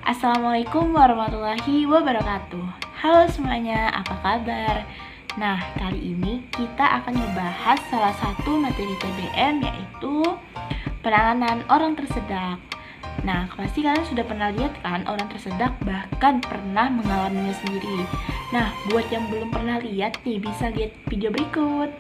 Assalamualaikum warahmatullahi wabarakatuh. Halo semuanya, apa kabar? Nah, kali ini kita akan membahas salah satu materi TBM, yaitu penanganan orang tersedak. Nah, pasti kalian sudah pernah lihat kan orang tersedak, bahkan pernah mengalaminya sendiri. Nah, buat yang belum pernah lihat nih, bisa lihat video berikut.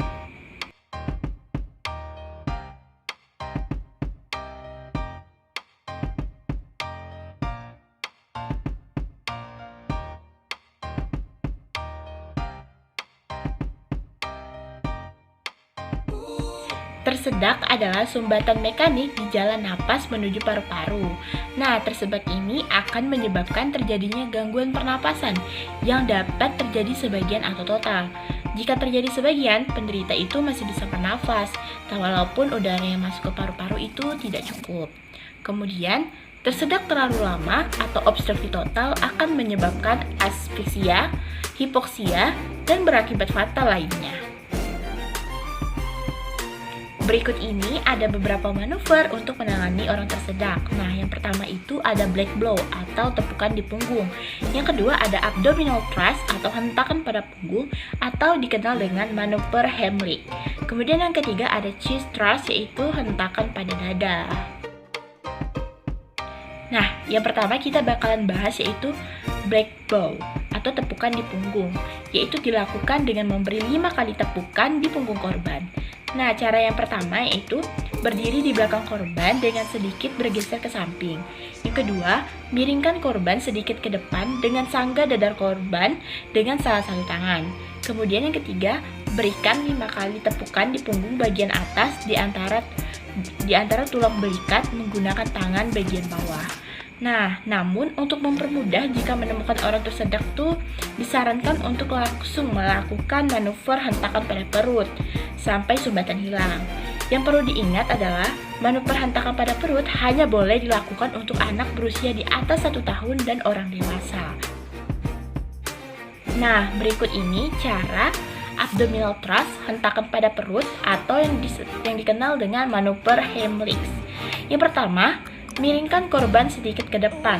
Tersedak adalah sumbatan mekanik di jalan napas menuju paru-paru. Nah, tersedak ini akan menyebabkan terjadinya gangguan pernapasan yang dapat terjadi sebagian atau total. Jika terjadi sebagian, penderita itu masih bisa bernafas, walaupun udara yang masuk ke paru-paru itu tidak cukup. Kemudian, tersedak terlalu lama atau obstruksi total akan menyebabkan asfiksia, hipoksia, dan berakibat fatal lainnya. Berikut ini ada beberapa manuver untuk menangani orang tersedak. Nah, yang pertama itu ada black blow atau tepukan di punggung. Yang kedua ada abdominal thrust atau hentakan pada punggung atau dikenal dengan manuver Heimlich. Kemudian yang ketiga ada chest thrust, yaitu hentakan pada dada. Nah, yang pertama kita bakalan bahas yaitu black blow atau tepukan di punggung, yaitu dilakukan dengan memberi 5 kali tepukan di punggung korban. Nah, cara yang pertama yaitu berdiri di belakang korban dengan sedikit bergeser ke samping. Yang kedua, miringkan korban sedikit ke depan dengan sanggah dadar korban dengan salah satu tangan. Kemudian yang ketiga, berikan 5 kali tepukan di punggung bagian atas di antara tulang belikat menggunakan tangan bagian bawah. Nah, namun untuk mempermudah jika menemukan orang tersedak tuh disarankan untuk langsung melakukan manuver hentakan pada perut sampai sumbatan hilang. Yang perlu diingat adalah manuver hentakan pada perut hanya boleh dilakukan untuk anak berusia di atas 1 tahun dan orang dewasa. Nah, berikut ini cara abdominal thrust hentakan pada perut atau yang dikenal dengan manuver Heimlich. Yang pertama, miringkan korban sedikit ke depan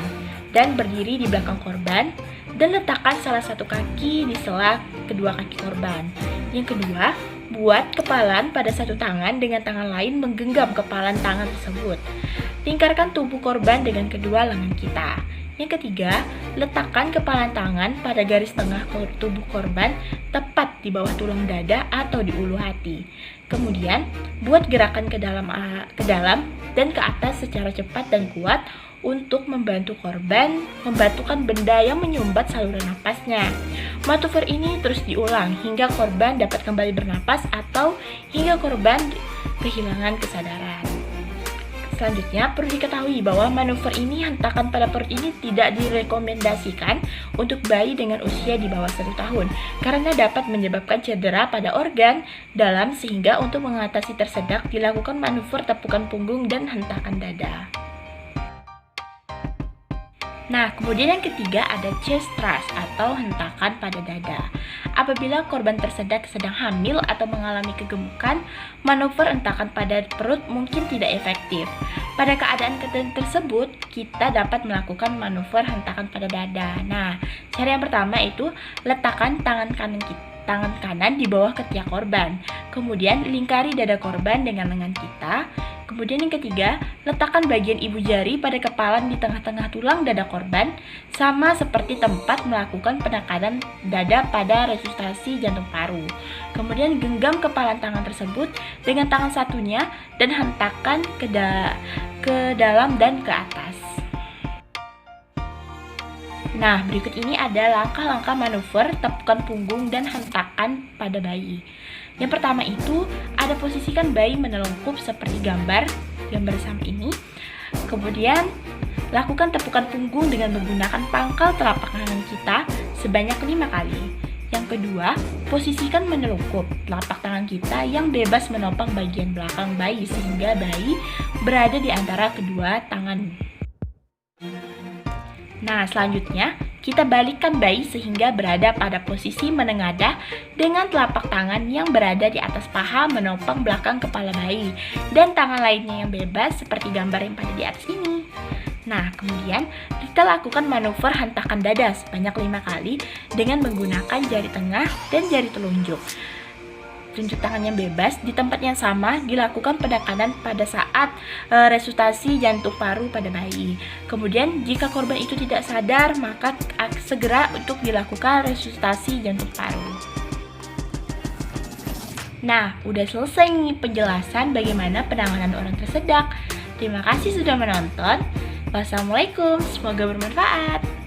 dan berdiri di belakang korban dan letakkan salah satu kaki di sela kedua kaki korban. Yang kedua, buat kepalan pada satu tangan dengan tangan lain menggenggam kepalan tangan tersebut. Lingkarkan tubuh korban dengan kedua lengan kita. Yang ketiga, letakkan kepalan tangan pada garis tengah tubuh korban tepat di bawah tulang dada atau di ulu hati. Kemudian, buat gerakan ke dalam dan ke atas secara cepat dan kuat untuk membantu korban membatukan benda yang menyumbat saluran napasnya. Manuver ini terus diulang hingga korban dapat kembali bernapas atau hingga korban kehilangan kesadaran. Selanjutnya, perlu diketahui bahwa manuver ini hentakan pada perut ini tidak direkomendasikan untuk bayi dengan usia di bawah 1 tahun karena dapat menyebabkan cedera pada organ dalam, sehingga untuk mengatasi tersedak dilakukan manuver tepukan punggung dan hentakan dada. Nah, kemudian yang ketiga ada chest thrust atau hentakan pada dada. Apabila korban tersedak sedang hamil atau mengalami kegemukan, manuver hentakan pada perut mungkin tidak efektif. Pada keadaan tersebut, kita dapat melakukan manuver hentakan pada dada. Nah, cara yang pertama itu letakkan tangan kanan di bawah ketiak korban. Kemudian lingkari dada korban dengan lengan kita. Kemudian yang ketiga, letakkan bagian ibu jari pada kepalan di tengah-tengah tulang dada korban, sama seperti tempat melakukan penekanan dada pada resusitasi jantung paru. Kemudian genggam kepalan tangan tersebut dengan tangan satunya dan hentakan ke dalam dan ke atas. Nah, berikut ini ada langkah-langkah manuver tepukan punggung dan hentakan pada bayi. Yang pertama itu ada posisikan bayi menelungkup seperti gambar sama ini. Kemudian lakukan tepukan punggung dengan menggunakan pangkal telapak tangan kita sebanyak 5 kali. Yang kedua, posisikan menelungkup telapak tangan kita yang bebas menopang bagian belakang bayi sehingga bayi berada di antara kedua tangan. Nah, selanjutnya kita balikkan bayi sehingga berada pada posisi menengadah dengan telapak tangan yang berada di atas paha menopang belakang kepala bayi dan tangan lainnya yang bebas seperti gambar yang pada di atas ini. Nah, kemudian kita lakukan manuver hentakan dada sebanyak 5 kali dengan menggunakan jari tengah dan jari telunjuk. Tunjuk tangannya bebas di tempat yang sama, dilakukan penekanan pada saat resusitasi jantung paru pada bayi. Kemudian jika korban itu tidak sadar, maka segera untuk dilakukan resusitasi jantung paru. Nah, udah selesai nih penjelasan bagaimana penanganan orang tersedak. Terima kasih sudah menonton. Wassalamualaikum, semoga bermanfaat.